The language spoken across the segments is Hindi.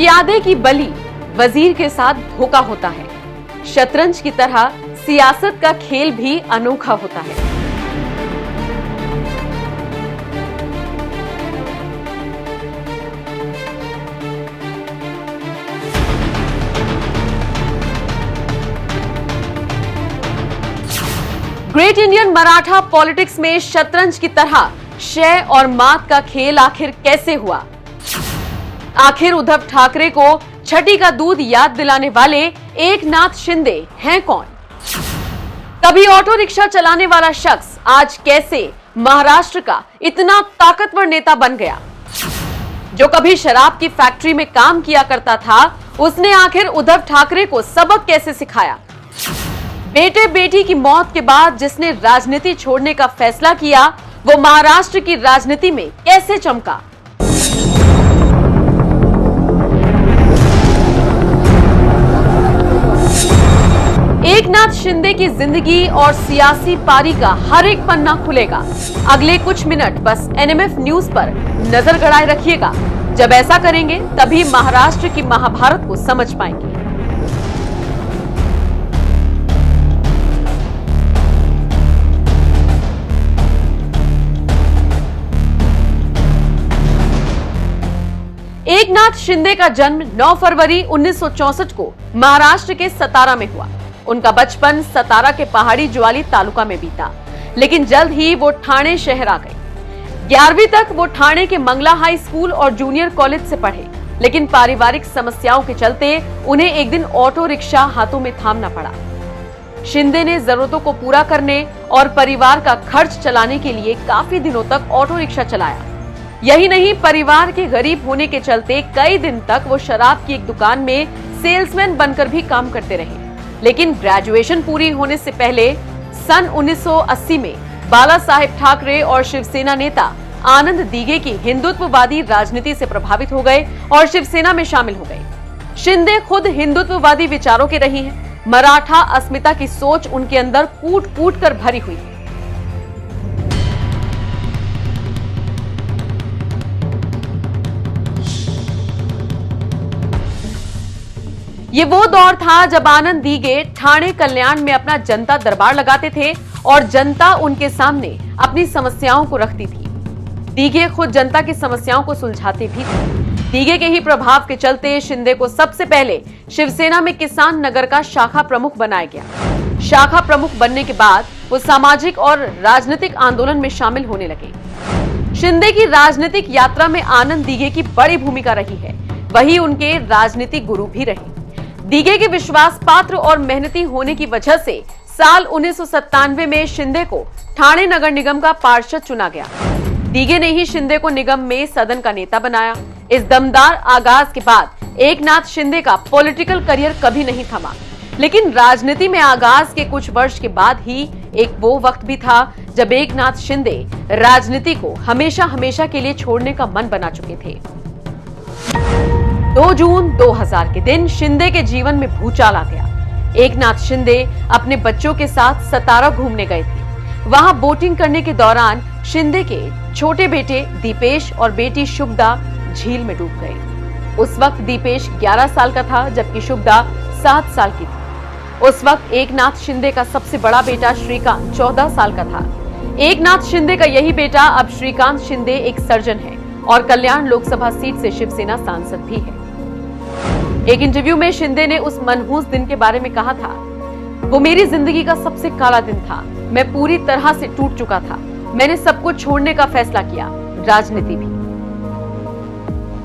प्यादे की बलि वजीर के साथ धोखा होता है। शतरंज की तरह सियासत का खेल भी अनोखा होता है। ग्रेट इंडियन मराठा पॉलिटिक्स में शतरंज की तरह शय और मात का खेल आखिर कैसे हुआ? आखिर उद्धव ठाकरे को छठी का दूध याद दिलाने वाले एकनाथ शिंदे हैं कौन? कभी ऑटो रिक्शा चलाने वाला शख्स आज कैसे महाराष्ट्र का इतना ताकतवर नेता बन गया? जो कभी शराब की फैक्ट्री में काम किया करता था, उसने आखिर उद्धव ठाकरे को सबक कैसे सिखाया? बेटे बेटी की मौत के बाद जिसने राजनीति छोड़ने का फैसला किया, वो महाराष्ट्र की राजनीति में कैसे चमका? एकनाथ शिंदे की जिंदगी और सियासी पारी का हर एक पन्ना खुलेगा। अगले कुछ मिनट बस एनएमएफ न्यूज पर नजर गड़ाए रखिएगा। जब ऐसा करेंगे तभी महाराष्ट्र की महाभारत को समझ पाएंगे। एकनाथ शिंदे का जन्म 9 फरवरी 1964 को महाराष्ट्र के सतारा में हुआ। उनका बचपन सतारा के पहाड़ी ज्वाली तालुका में बीता, लेकिन जल्द ही वो ठाणे शहर आ गए। 11वीं तक वो ठाणे के मंगला हाई स्कूल और जूनियर कॉलेज से पढ़े, लेकिन पारिवारिक समस्याओं के चलते उन्हें एक दिन ऑटो रिक्शा हाथों में थामना पड़ा। शिंदे ने जरूरतों को पूरा करने और परिवार का खर्च चलाने के लिए काफी दिनों तक ऑटो रिक्शा चलाया। यही नहीं, परिवार के गरीब होने के चलते कई दिन तक वो शराब की एक दुकान में सेल्समैन बनकर भी काम करते रहे। लेकिन ग्रेजुएशन पूरी होने से पहले सन 1980 में बाला साहेब ठाकरे और शिवसेना नेता आनंद दीघे की हिंदुत्ववादी राजनीति से प्रभावित हो गए और शिवसेना में शामिल हो गए। शिंदे खुद हिंदुत्ववादी विचारों के रही हैं। मराठा अस्मिता की सोच उनके अंदर कूट कूट कर भरी हुई है। ये वो दौर था जब आनंद दीघे ठाणे कल्याण में अपना जनता दरबार लगाते थे और जनता उनके सामने अपनी समस्याओं को रखती थी। दीघे खुद जनता की समस्याओं को सुलझाते भी थे। दीघे के ही प्रभाव के चलते शिंदे को सबसे पहले शिवसेना में किसान नगर का शाखा प्रमुख बनाया गया। शाखा प्रमुख बनने के बाद वो सामाजिक और राजनीतिक आंदोलन में शामिल होने लगे। शिंदे की राजनीतिक यात्रा में आनंद दीघे की बड़ी भूमिका रही है। वही उनके राजनीतिक गुरु भी रहे। दीघे के विश्वास पात्र और मेहनती होने की वजह से साल 1997 में शिंदे को ठाणे नगर निगम का पार्षद चुना गया। दीघे ने ही शिंदे को निगम में सदन का नेता बनाया। इस दमदार आगाज के बाद एकनाथ शिंदे का पॉलिटिकल करियर कभी नहीं थमा, लेकिन राजनीति में आगाज के कुछ वर्ष के बाद ही एक वो वक्त भी था जब एकनाथ शिंदे राजनीति को हमेशा हमेशा के लिए छोड़ने का मन बना चुके थे। 2 जून 2000 के दिन शिंदे के जीवन में भूचाल आ गया। एकनाथ शिंदे अपने बच्चों के साथ सतारा घूमने गए थे। वहां बोटिंग करने के दौरान शिंदे के छोटे बेटे दीपेश और बेटी शुभदा झील में डूब गए। उस वक्त दीपेश 11 साल का था, जबकि शुभदा 7 साल की थी। उस वक्त एकनाथ शिंदे का सबसे बड़ा बेटा श्रीकांत 14 साल का था। एकनाथ शिंदे का यही बेटा अब श्रीकांत शिंदे एक सर्जन है और कल्याण लोकसभा सीट से शिवसेना सांसद भी है। एक इंटरव्यू में शिंदे ने उस मनहूस दिन के बारे में कहा था, वो मेरी जिंदगी का सबसे काला दिन था। मैं पूरी तरह से टूट चुका था। मैंने सब कुछ छोड़ने का फैसला किया, राजनीति भी।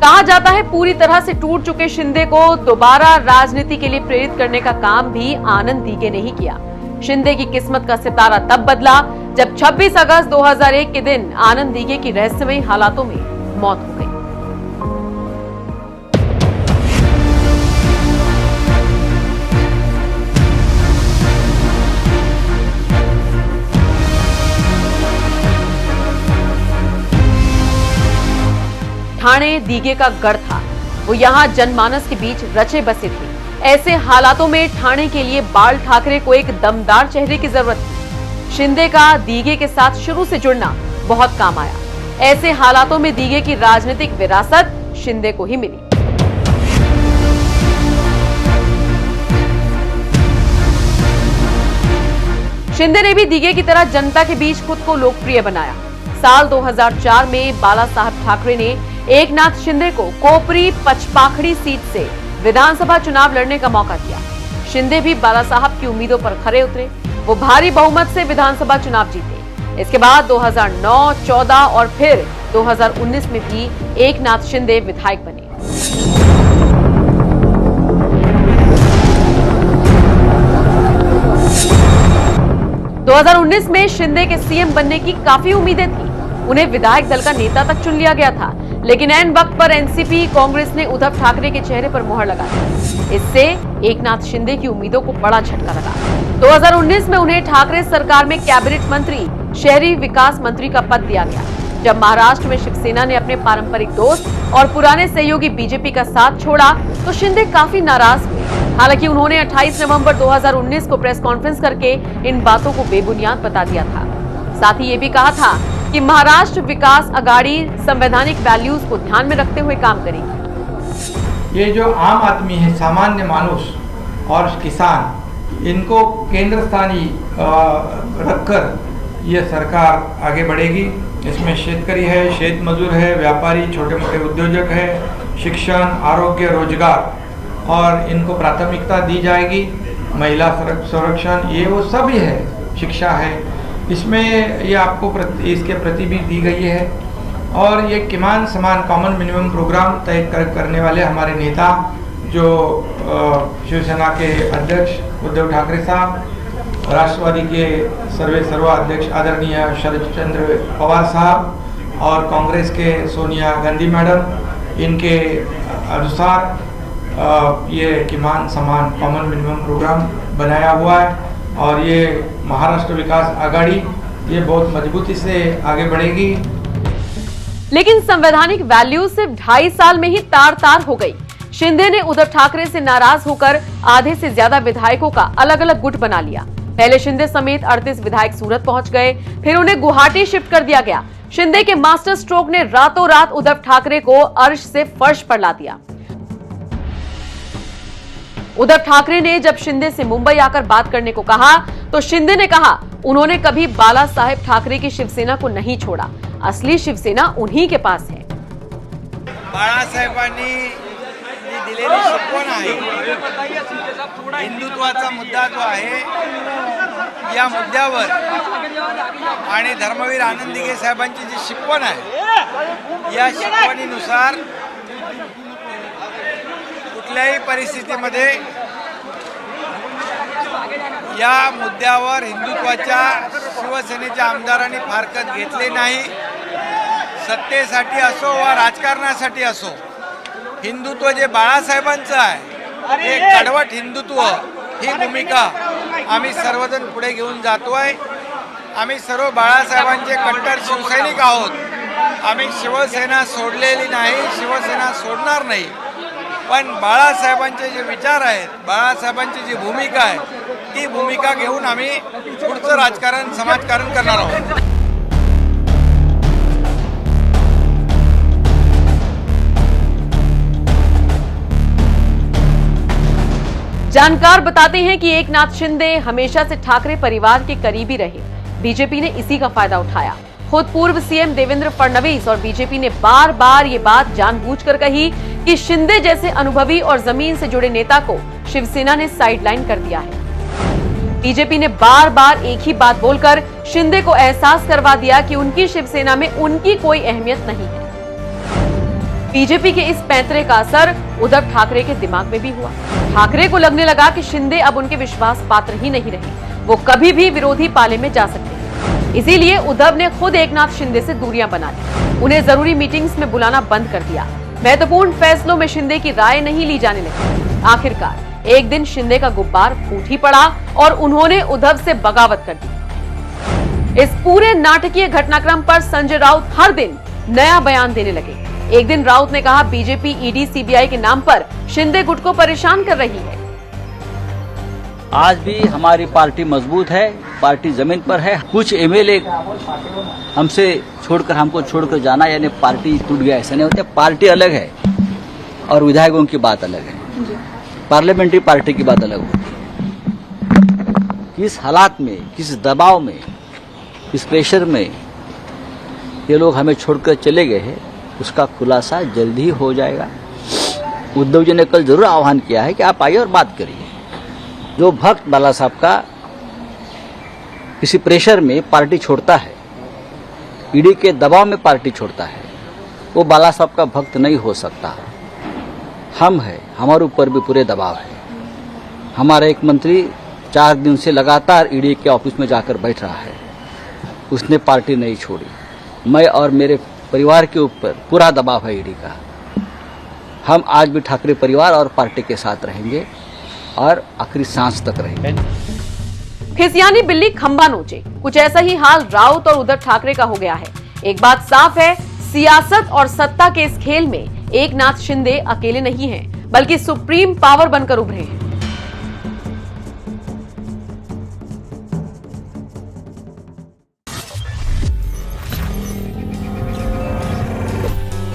कहा जाता है पूरी तरह से टूट चुके शिंदे को दोबारा राजनीति के लिए प्रेरित करने का काम भी आनंद दीघे ने ही किया। शिंदे की किस्मत का सितारा तब बदला जब 26 अगस्त 2001 के दिन आनंद दीघे की रहस्यमयी हालातों में मौत हो गई। ठाणे दीघे का गढ़ था। वो यहाँ जनमानस के बीच रचे बसे थे। ऐसे हालातों में ठाणे के लिए बाल ठाकरे को एक दमदार चेहरे की जरूरत थी। शिंदे का दीघे के साथ शुरू से जुड़ना बहुत काम आया। ऐसे हालातों में दीघे की राजनीतिक विरासत शिंदे को ही मिली। शिंदे ने भी दीघे की तरह जनता के बीच खुद को लोकप्रिय बनाया। साल 2004 में बाला साहब ठाकरे ने एकनाथ शिंदे को कोपरी पचपाखड़ी सीट से विधानसभा चुनाव लड़ने का मौका दिया। शिंदे भी बाला साहब की उम्मीदों पर खरे उतरे। वो भारी बहुमत से विधानसभा चुनाव जीते। इसके बाद 2009, 14 और फिर 2019 में भी एकनाथ शिंदे विधायक बने। 2019 में शिंदे के सीएम बनने की काफी उम्मीदें थी। उन्हें विधायक दल का नेता तक चुन लिया गया था, लेकिन ऐन वक्त पर एनसीपी कांग्रेस ने उद्धव ठाकरे के चेहरे पर मुहर लगा दी। इससे एकनाथ शिंदे की उम्मीदों को बड़ा झटका लगा। 2019 में उन्हें ठाकरे सरकार में कैबिनेट मंत्री, शहरी विकास मंत्री का पद दिया गया। जब महाराष्ट्र में शिवसेना ने अपने पारंपरिक दोस्त और पुराने सहयोगी बीजेपी का साथ छोड़ा तो शिंदे काफी नाराज हुए। हालांकि उन्होंने 28 नवंबर 2019 को प्रेस कॉन्फ्रेंस करके इन बातों को बेबुनियाद बता दिया था। साथ ही ये भी कहा था कि महाराष्ट्र विकास आघाड़ी संवैधानिक वैल्यूज को ध्यान में रखते हुए काम करेगी। ये जो आम आदमी है, सामान्य मानुष और किसान, इनको केंद्र स्थानी रखकर ये सरकार आगे बढ़ेगी। इसमें शेतकरी है, शेत मजदूर है, व्यापारी, छोटे मोटे उद्योजक है, शिक्षण, आरोग्य, रोजगार और इनको प्राथमिकता दी जाएगी। महिला संरक्षण, ये वो सभी है, शिक्षा है, इसमें ये आपको इसके प्रति भी दी गई है। और ये किमान समान कॉमन मिनिमम प्रोग्राम तय करने वाले हमारे नेता जो शिवसेना के अध्यक्ष उद्धव ठाकरे साहब, राष्ट्रवादी के सर्वा अध्यक्ष आदरणीय शरद चंद्र पवार साहब और कांग्रेस के सोनिया गांधी मैडम, इनके अनुसार ये किमान समान कॉमन मिनिमम प्रोग्राम बनाया हुआ है। और ये महाराष्ट्र विकास आघाड़ी ये बहुत मजबूती से आगे बढ़ेगी। लेकिन संवैधानिक वैल्यूज सिर्फ 2.5 साल में ही तार-तार हो गई। शिंदे ने उद्धव ठाकरे से नाराज होकर आधे से ज्यादा विधायकों का अलग अलग गुट बना लिया। पहले शिंदे समेत 38 विधायक सूरत पहुंच गए, फिर उन्हें गुवाहाटी शिफ्ट कर दिया गया। शिंदे के मास्टर स्ट्रोक ने रातों रात उद्धव ठाकरे को अर्श से फर्श पर ला दिया। उद्धव ठाकरे ने जब शिंदे से मुंबई आकर बात करने को कहा तो शिंदे ने कहा उन्होंने कभी बाला साहेब ठाकरे की शिवसेना को नहीं छोड़ा, असली शिवसेना उन्हीं के पास है। बाळासाहेबांनी दिलेली शिकवण आहे, हिंदुत्वाचा मुद्दा जो आहे या मुद्द्यावर आणि धर्मवीर आनंद दिघे साहेबांची जी शिकवण आहे या शिकवणीनुसार कुठल्याही परिस्थितीमध्ये या मुद्द्यावर हिंदुत्वाच्या शिवसेनेच्या आमदारांनी फारकत घेतली नाही। सत्तेसाठी असो वा राजकारणासाठी असो, हिंदुत्व जे बाळासाहेबांचं आहे हे कडवट हिंदुत्व, ही भूमिका आम्ही सर्वजण पुढे घेऊन जातोय। आम्ही सर्व बाळासाहेबांचे कट्टर शिवसैनिक आहोत। आम्ही शिवसेना सोडलेली नाही, शिवसेना सोडणार नाही। पण बाळासाहेबांचे जे विचार आहेत, बाळासाहेबांची जी भूमिका आहे, ती भूमिका घेऊन आम्ही पुढचं राजकारण, समाजकारण करणार आहोत। जानकार बताते हैं कि एकनाथ शिंदे हमेशा से ठाकरे परिवार के करीबी रहे। बीजेपी ने इसी का फायदा उठाया। खुद पूर्व सीएम देवेंद्र फडणवीस और बीजेपी ने बार बार ये बात जानबूझकर कही कि शिंदे जैसे अनुभवी और जमीन से जुड़े नेता को शिवसेना ने साइडलाइन कर दिया है। बीजेपी ने बार बार एक ही बात बोलकर शिंदे को एहसास करवा दिया कि उनकी शिवसेना में उनकी कोई अहमियत नहीं है। बीजेपी के इस पैंतरे का असर उद्धव ठाकरे के दिमाग में भी हुआ। ठाकरे को लगने लगा कि शिंदे अब उनके विश्वास पात्र ही नहीं रहे, वो कभी भी विरोधी पाले में जा सकते हैं। इसीलिए उद्धव ने खुद एकनाथ शिंदे से दूरियां बना ली, उन्हें जरूरी मीटिंग्स में बुलाना बंद कर दिया। महत्वपूर्ण फैसलों में शिंदे की राय नहीं ली जाने लगी। आखिरकार एक दिन शिंदे का गुब्बार फूट ही पड़ा और उन्होंने उद्धव से बगावत कर दी। इस पूरे नाटकीय घटनाक्रम पर संजय राउत हर दिन नया बयान देने लगे। एक दिन राउत ने कहा बीजेपी ईडी सीबीआई के नाम पर शिंदे गुट को परेशान कर रही है। आज भी हमारी पार्टी मजबूत है, पार्टी जमीन पर है। कुछ एमएलए हमसे छोड़कर, हमको छोड़कर जाना यानी पार्टी टूट गया, ऐसा नहीं होता। पार्टी अलग है और विधायकों की बात अलग है, पार्लियामेंट्री पार्टी की बात अलग होती है। किस हालात में, किस दबाव में, किस प्रेशर में ये लोग हमें छोड़कर चले गए हैं, उसका खुलासा जल्दी ही हो जाएगा। उद्धव जी ने कल जरूर आह्वान किया है कि आप आइए और बात करिए। जो भक्त बाला साहब का किसी प्रेशर में पार्टी छोड़ता है, ईडी के दबाव में पार्टी छोड़ता है, वो बाला साहब का भक्त नहीं हो सकता। हम है, हमारे ऊपर भी पूरे दबाव है। हमारा एक मंत्री 4 दिन से लगातार ईडी के ऑफिस में जाकर बैठ रहा है, उसने पार्टी नहीं छोड़ी। मैं और मेरे परिवार के ऊपर पूरा दबाव है ईडी का। हम आज भी ठाकरे परिवार और पार्टी के साथ रहेंगे और आखिरी सांस तक रहेंगे। खिसियानी बिल्ली खंबा नोचे, कुछ ऐसा ही हाल राउत और उद्धव ठाकरे का हो गया है। एक बात साफ है, सियासत और सत्ता के इस खेल में एकनाथ शिंदे अकेले नहीं हैं, बल्कि सुप्रीम पावर बनकर उभरे हैं।